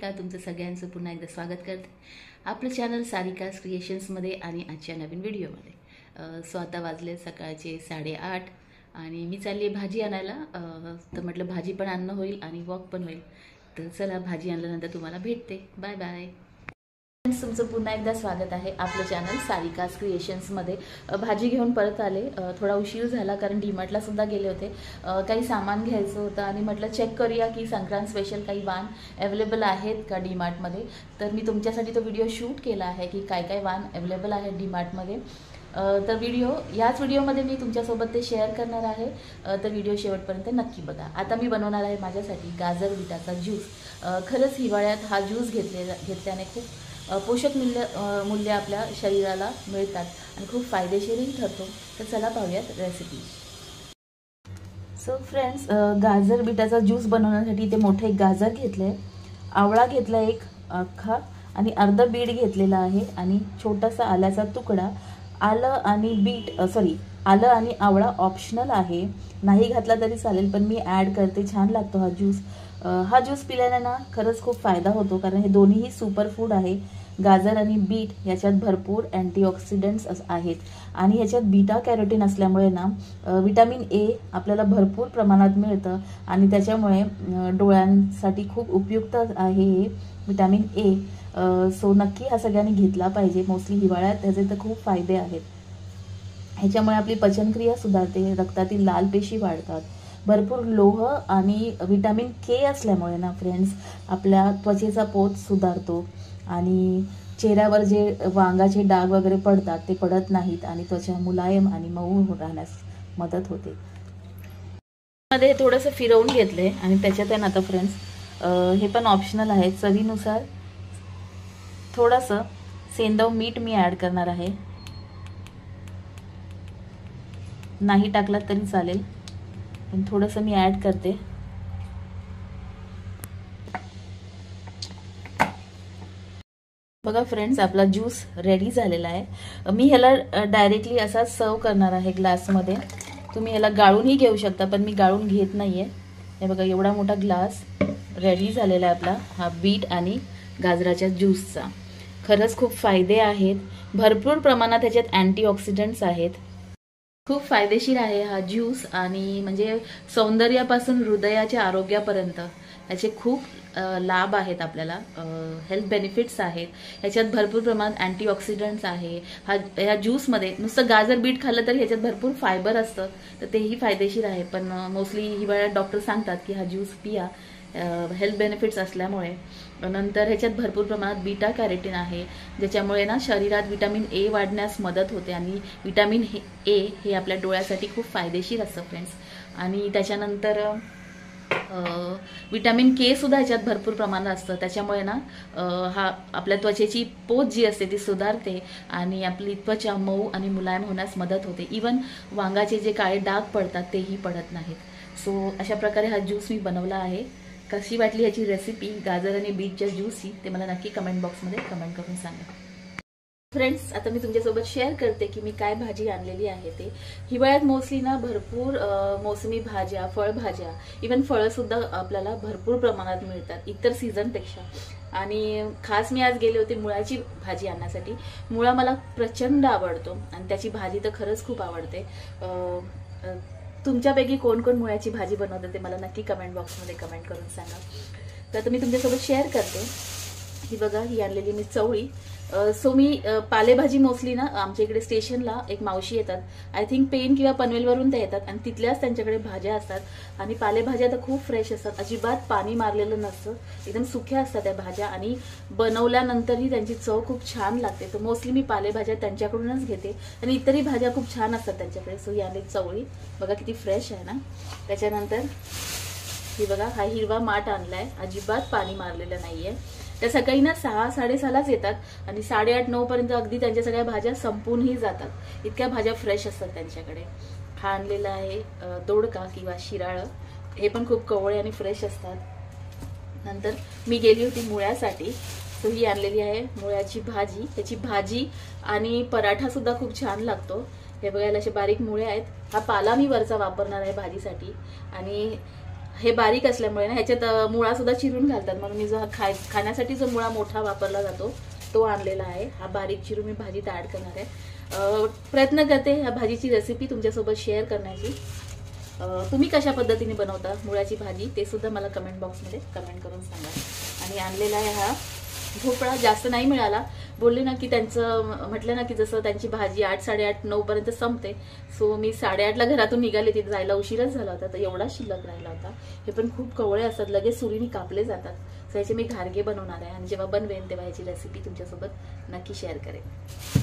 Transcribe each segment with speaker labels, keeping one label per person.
Speaker 1: सारिका तुमचं सगळ्यांचं पुन्हा एकदा स्वागत करते आपलं चॅनल सारिकाज क्रिएशन्समध्ये आणि आजच्या नवीन व्हिडिओमध्ये। सो आता वाजले सकाळचे 8:30 आणि मी चालली आहे भाजी आणायला। तर म्हटलं भाजी पण आणणं होईल आणि वॉक पण होईल। तर चला भाजी आणल्यानंतर तुम्हाला भेटते। Bye bye. तुमचं पुन्हा एकदा स्वागत आहे आपलं चॅनल सारिकाज क्रिएशन्समध्ये। भाजी घेऊन परत आले, थोडा उशीर झाला कारण डीमार्टला सुद्धा गेले होते। काही सामान घ्यायचं होतं आणि म्हटलं चेक करूया की संक्रांत स्पेशल काही वाण अवेलेबल आहेत का डीमार्टमध्ये। तर मी तुमच्यासाठी तो व्हिडिओ शूट केला आहे की काय काय वाण अवेलेबल आहे डीमार्टमध्ये। तर याच व्हिडिओमध्ये मी तुमच्यासोबत ते शेअर करणार आहे। तर व्हिडिओ शेवटपर्यंत नक्की बघा। आता मी बनवणार आहे माझ्यासाठी गाजर बीटाचा ज्यूस। खरंच हिवाळ्यात हा ज्यूस घेतल्याने खूप पोषक मूल्य आपल्या शरीराला मिळतात आणि खूप फायदेशीरही ठरतो। तर चला पाहूयात रेसिपी। सो फ्रेंड्स, गाजर बीटाचा ज्यूस बनवण्यासाठी ते मोठे एक गाजर घेतले, आवळा घेतला एक अख्खा आणि अर्धा बीट घेतलेला आहे आणि छोटासा आल्याचा तुकडा। आलं आणि आवळा ऑप्शनल आहे, नाही घातला तरी चालेल पण मी ॲड करते, छान लागतो हा ज्यूस। हा ज्यूस पिल्याने ना खरंच खूप फायदा होतो कारण हे दोन्हीही सुपर फूड आहे। गाजर आणि बीट याच्यात भरपूर अँटीऑक्सिडंट्स आहेत आणि ह्याच्यात बीटा कॅरोटीन असल्यामुळे ना विटॅमिन ए आपल्याला भरपूर प्रमाणात मिळतं आणि त्याच्यामुळे डोळ्यांसाठी खूप उपयुक्त आहे हे विटॅमिन ए। सो नक्की हा सगळ्यांनी घेतला पाहिजे। मोस्टली हिवाळ्यात त्याचे तर खूप फायदे आहेत। ह्याच्यामुळे आपली पचनक्रिया सुधारते, रक्तातील लाल पेशी वाढतात, भरपूर लोह आणि विटॅमिन के असल्यामुळे ना फ्रेंड्स आपल्या त्वचेचा पोत सुधारतो आणि चेहऱ्यावर जे वांगाचे डाग वगैरे पडतात ते पडत नाहीत आणि त्वचा मुलायम आणि मऊ राहण्यास मदत होते। मध्ये थोडंसं फिरवून घेतले आणि त्याच्यात आता फ्रेंड्स हे पण ऑप्शनल आहे, चवीनुसार थोडंसं सेंदव मीठ मी ॲड करणार आहे, नाही टाकलात तरी चालेल पण थोडंसं मी ॲड करते। बघा फ्रेंड्स, आपला ज्यूस रेडी झालेला आहे। मी ह्याला डायरेक्टली असा सर्व करणार आहे ग्लासमध्ये। तुम्ही ह्याला गाळूनही घेऊ शकता पण मी गाळून घेत नाहीये। हे बघा एवढा मोठा ग्लास रेडी झालेला आहे आपला हा बीट आणि गाजराच्या ज्यूसचा। खरंच खूप फायदे आहेत, भरपूर प्रमाणात ह्याच्यात अँटीऑक्सिडंट्स आहेत, खूप फायदेशीर आहे हा ज्यूस आणि म्हणजे सौंदर्यापासून हृदयाच्या आरोग्यापर्यंत याचे खूप लाभ आहेत, आपल्याला हेल्थ बेनिफिट्स आहेत। ह्याच्यात भरपूर प्रमाणात अँटीऑक्सिडंट्स आहे। ह्या ज्यूसमध्ये नुसतं गाजर बीट खाल्लं तरी ह्याच्यात भरपूर फायबर असतं, तर तेही फायदेशीर आहे। पण मोस्टली हिवाळ्यात डॉक्टर सांगतात की हा ज्यूस पिया हेल्थ बेनिफिट्स असल्यामुळे। नंतर ह्याच्यात भरपूर प्रमाणात बीटा कॅरोटीन आहे, ज्याच्यामुळे ना शरीरात विटॅमिन ए वाढण्यास मदत होते आणि विटॅमिन ए हे आपल्या डोळ्यासाठी खूप फायदेशीर असतं फ्रेंड्स। आणि त्याच्यानंतर विटॅमिन के सुद्धा ह्याच्यात भरपूर प्रमाणात असतं, त्याच्यामुळे ना हा आपल्या त्वचेची पोत जी असते ती सुधारते आणि आपली त्वचा मऊ आणि मुलायम होण्यास मदत होते। इवन वांगाचे जे काळे डाग पडतात तेही पडत नाहीत। सो अशा प्रकारे हा ज्यूस मी बनवला आहे। कशी वाटली ह्याची रेसिपी गाजर आणि बीटच्या ज्यूसची ते मला नक्की कमेंट बॉक्समध्ये कमेंट करून सांगा। फ्रेंड्स, आता मी तुमच्यासोबत शेअर करते की मी काय भाजी आणलेली आहे ते। हिवाळ्यात मोस्टली ना भरपूर मोसमी भाज्या, फळभाज्या, इवन फळं सुद्धा आपल्याला भरपूर प्रमाणात मिळतात इतर सीझनपेक्षा। आणि खास मी आज गेले होते मुळाची भाजी आणण्यासाठी। मुळा मला प्रचंड आवडतो आणि त्याची भाजी तर खरंच खूप आवडते। तुमच्यापैकी कोण कोण मुळ्याची भाजी बनवतं ते मला नक्की कमेंट बॉक्समध्ये कमेंट करून सांगा। तर आता मी तुमच्यासोबत शेअर करते। ही बघा, ही आणलेली मी चवळी। सो मी पालेभाजी मोस्टली ना आमच्या इकडे स्टेशनला एक मावशी येतात, आय थिंक पेन किंवा पनवेलवरून त्या येतात आणि तिथल्याच त्यांच्याकडे भाज्या असतात आणि पालेभाज्या तर खूप फ्रेश असतात, अजिबात पाणी मारलेलं नसतं, एकदम सुक्या असतात त्या भाज्या आणि बनवल्यानंतरही त्यांची चव खूप छान लागते। तर मोस्टली मी पालेभाज्या त्यांच्याकडूनच घेते आणि इतरही भाज्या खूप छान असतात त्यांच्याकडे। सो ही आली चवळी, बघा किती फ्रेश आहे ना। त्याच्यानंतर ही बघा, हा हिरवा माठ आणलाय, अजिबात पाणी मारलेलं नाहीये। त्या सकाळी ना 6-6:30लाच येतात आणि 8:30-9 पर्यंत अगदी त्यांच्या सगळ्या भाज्या संपूनही जातात, इतक्या भाज्या फ्रेश असतात त्यांच्याकडे। हा आणलेला आहे दोडका किंवा शिराळं, हे पण खूप कवळे आणि फ्रेश असतात। नंतर मी गेली होती मुळ्यासाठी, सो ही आणलेली आहे मुळ्याची भाजी। त्याची भाजी आणि पराठा सुद्धा खूप छान लागतो। हे बघायला असे बारीक मुळे आहेत। हा पाला मी वरचा वापरणार आहे भाजीसाठी आणि हे बारीक असल्यामुळे ना ह्याच्यात मुळा सुद्धा चिरून घालतात, म्हणून मी जो खाण्यासाठी जो मुळा मोठा वापरला जातो तो आणलेला आहे. हा बारीक चिरून मी भाजीत ॲड करणार आहे. प्रयत्न करते ह्या भाजीची रेसिपी तुमच्यासोबत शेअर करण्याची. तुम्ही कशा पद्धतीने बनवता मुळ्याची भाजी ते सुद्धा मला कमेंट बॉक्समध्ये कमेंट करून सांगा. आणि आणलेला आहे हा भोपळा, जास्त नाही मिळाला. बोलले ना की त्यांचं म्हटलं ना की जसं त्यांची भाजी 8, 8:30, 9 पर्यंत संपते. सो मी 8:30ला घरातून निघाले, तिथे जायला उशीरच झाला होता, तर एवढा शिल्लक राहिला होता. हे पण खूप कवळे असतात, लगेच सुरीने कापले जातात. सो याचे मी घारगे बनवणार आहे आणि जेव्हा बनवेन तेव्हा याची रेसिपी तुमच्यासोबत नक्की शेअर करेन.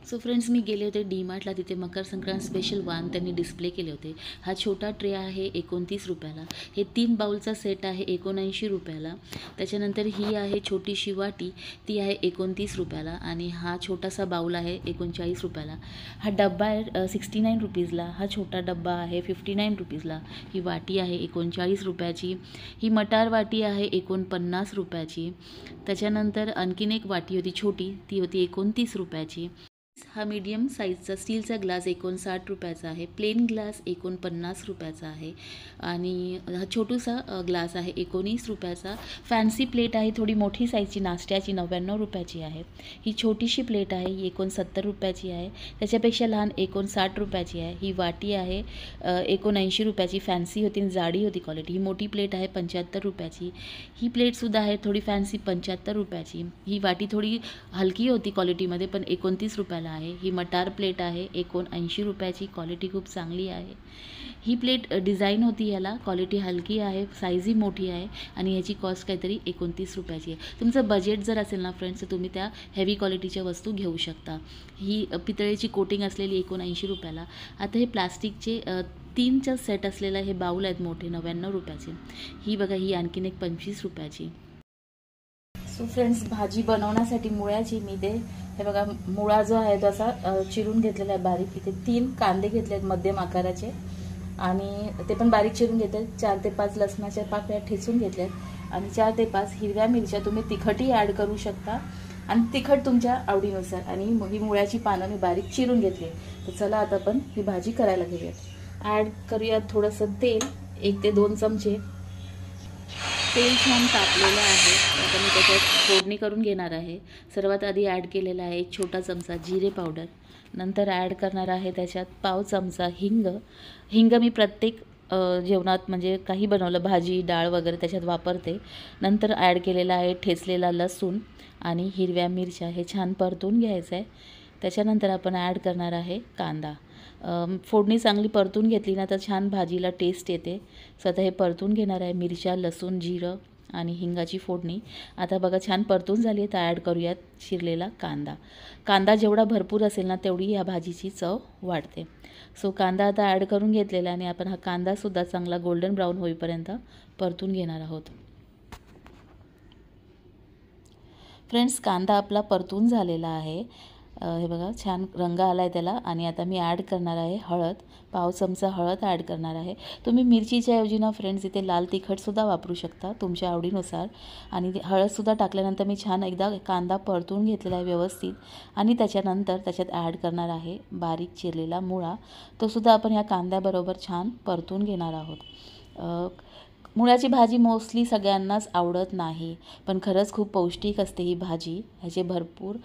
Speaker 1: सो फ्रेंड्स, मी गेले होते डीमार्टला, तिथे मकर संक्रांत स्पेशल वाण त्यांनी डिस्प्ले केले होते. हा छोटा ट्रे आहे 29 रुपयाला. हे 3 बाउलचा सेट आहे 79 रुपयाला. त्याच्यानंतर ही आहे छोटीशी वाटी, ती आहे 29 रुपयाला. आणि हा छोटासा बाउल आहे 39 रुपयाला. हा डब्बा आहे 69 रुपीजला. हा छोटा डब्बा आहे 59 रुपीजला. ही वाटी आहे 39 रुपयाची. ही मटार वाटी आहे 49 रुपयाची. त्याच्यानंतर आणखीन एक वाटी होती छोटी, ती होती 29 रुपयाची. हा मीडियम साईजचा स्टीलचा ग्लास 59 रुपयाचा आहे. प्लेन ग्लास 49 रुपयाचा आहे. आणि हा छोटूसा ग्लास आहे 19 रुपयाचा. फॅन्सी प्लेट आहे थोडी मोठी साईजची नाश्त्याची 99 रुपयाची आहे. ही छोटीशी प्लेट आहे ही 69 रुपयाची आहे. त्याच्यापेक्षा लहान 59 रुपयाची आहे. ही वाटी आहे 79 रुपयाची. फॅन्सी होती, जाडी होती क्वालिटी. ही मोठी प्लेट आहे 75 रुपयाची. ही प्लेटसुद्धा आहे थोडी फॅन्सी 75 रुपयाची. ही वाटी थोडी हलकी होती क्वालिटीमध्ये पण 29 रुपयाला आहे. ही मटार प्लेट आहे 79 रुपयाची. क्वालिटी खूप चांगली आहे. ही प्लेट डिझाईन होती, याला क्वालिटी हलकी आहे, साईजही मोठी आहे आणि याची कॉस्ट काहीतरी 29 रुपयाची आहे. तुमचं बजेट जर असेल ना फ्रेंड्स, तर तुम्ही त्या हेवी क्वालिटीच्या वस्तू घेऊ शकता. ही पितळेची कोटिंग असलेली 79 रुपयाला. आता हे प्लास्टिकचे 3चा सेट असलेला हे बाऊल आहेत मोठे 99 रुपयाचे. ही बघा, ही आणखीन एक 25 रुपयाची. सो फ्रेंड्स, भाजी बनवण्यासाठी मुळ्याची मी हे बघा मुळा जो आहे तो असा चिरून घेतलेला आहे बारीक. इथे 3 कांदे घेतले आहेत मध्यम आकाराचे आणि ते पण बारीक चिरून घेतले. 4 ते 5 लसणाच्या पाकळ्या ठेचून घेतल्यात आणि 4 ते 5 हिरव्या मिरच्या. तुम्ही तिखटही ॲड करू शकता आणि तिखट तुमच्या आवडीनुसार. आणि ही मुळ्याची पानं मी बारीक चिरून घेतली. तर चला आता आपण ही भाजी करायला घेऊयात. ॲड करूयात थोडंसं तेल, 1 ते 2 चमचे. तेल छान तापलेलं आहे, आता मी त्याच्यात फोडणी करून घेणार आहे. सर्वात आधी ॲड केलेला आहे 1 छोटा चमचा जिरे पावडर. नंतर ॲड करणार आहे त्याच्यात पाव चमचा हिंग. हिंग मी प्रत्येक जेवणात म्हणजे काही बनवलं भाजी डाळ वगैरे त्याच्यात वापरते. नंतर ॲड केलेला आहे ठेचलेला लसूण आणि हिरव्या मिरच्या. हे छान परतून घ्यायचं आहे. त्याच्यानंतर आपण ॲड करणार आहे कांदा. फोडणी चांगली परतून घेतली ना तर छान भाजीला टेस्ट येते. सो आता हे परतून घेणार आहे. मिरच्या, लसूण, जिरं आणि हिंगाची फोडणी. आता बघा छान परतून झाली आहे, तर ॲड करूयात चिरलेला कांदा. कांदा जेवढा भरपूर असेल ना तेवढी या भाजीची चव वाढते. सो कांदा आता ॲड करून घेतलेला आणि आपण हा कांदासुद्धा चांगला गोल्डन ब्राऊन होईपर्यंत परतून घेणार आहोत. फ्रेंड्स, कांदा आपला परतून झालेला आहे. हे बघा छान रंग आला आहे त्याला. आणि आता मी ॲड करणार आहे हळद. पाव चमचा हळद ॲड करणार आहे. तुम्ही मिरचीच्या ऐवजी ना फ्रेंड्स इथे लाल तिखटसुद्धा वापरू शकता तुमच्या आवडीनुसार. आणि हळदसुद्धा टाकल्यानंतर मी छान एकदा कांदा परतून घेतलेला आहे व्यवस्थित. आणि त्याच्यानंतर त्याच्यात ॲड करणार आहे बारीक चिरलेला मुळा. तोसुद्धा आपण ह्या कांद्याबरोबर छान परतून घेणार आहोत. मुळ्याची भाजी मोस्टली सगळ्यांनाच आवडत नाही, पण खरंच खूप पौष्टिक असते ही भाजी. ह्याचे भरपूर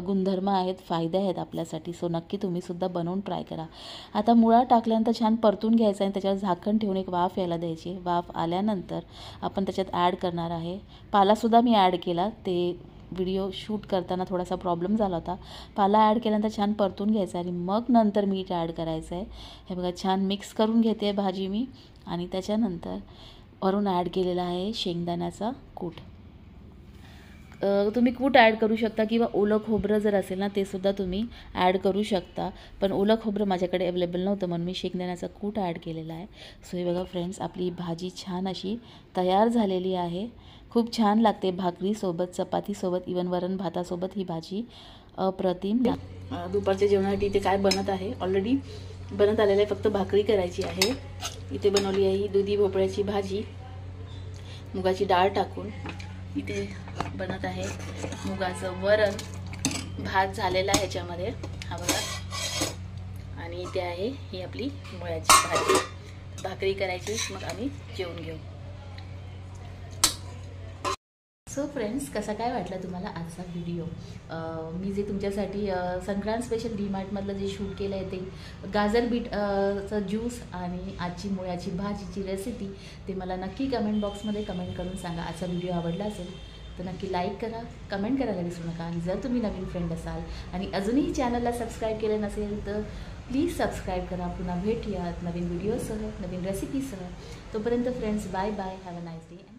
Speaker 1: गुणधर्म आहेत, फायदे आहेत आपल्यासाठी. सो नक्की तुम्हीसुद्धा बनवून ट्राय करा. आता मुळा टाकल्यानंतर छान परतून घ्यायचा आणि त्याच्यावर झाकण ठेवून एक वाफ यायला द्यायची. वाफ आल्यानंतर आपण त्याच्यात ॲड करणार आहे पालासुद्धा मी ॲड केला. ते व्हिडिओ शूट करताना थोडासा प्रॉब्लेम झाला होता. पाला ॲड केल्यानंतर छान परतून घ्यायचं आणि मग नंतर मीठ ॲड करायचं आहे. हे बघा छान मिक्स करून घेते भाजी मी. आणि त्याच्यानंतर वरून ॲड केलेला आहे शेंगदाण्याचा कूट. तुम्ही कूट ॲड करू शकता किंवा ओलं खोबरं जर असेल ना ते सुद्धा तुम्ही ॲड करू शकता. पण ओलं खोबरं माझ्याकडे अवेलेबल नव्हतं म्हणून मी शेंगदाण्याचा कूट ॲड केलेला आहे. सो हे बघा फ्रेंड्स, आपली भाजी छान अशी तयार झालेली आहे. खूप छान लागते भाकरीसोबत, चपातीसोबत, इवन वरण भातासोबत ही भाजी अप्रतिम. दुपारच्या जेवणासाठी इथे काय बनत आहे, ऑलरेडी बनत आलेलं आहे, फक्त भाकरी करायची आहे. इथे बनवली आहे ही दुधी भोपळ्याची भाजी मुगाची डाळ टाकून. इथे बनत आहे मुगाचं वरण. भात झालेला आहे ह्याच्यामध्ये, हा बघा. आणि इथे आहे ही आपली मुळ्याची भाजी. भाकरी करायची, मग आम्ही जेवून घेऊ. सो फ्रेंड्स, कसा काय वाटला तुम्हाला आजचा व्हिडिओ? मी जे तुमच्यासाठी संक्रांत स्पेशल डीमार्टमधलं जे शूट केलं आहे ते गाजर बीटचं ज्यूस आणि आजची मुळ्याची भाजीची रेसिपी, ते मला नक्की कमेंट बॉक्समध्ये कमेंट करून सांगा. आजचा व्हिडिओ आवडला असेल तर नक्की लाईक करा, कमेंट करायला विसरू नका. आणि जर तुम्ही नवीन फ्रेंड असाल आणि अजूनही चॅनलला सबस्क्राईब केलं नसेल तर प्लीज सबस्क्राईब करा. पुन्हा भेटूयात नवीन व्हिडिओसह, नवीन रेसिपीसह. तोपर्यंत friends, bye bye, have a nice day.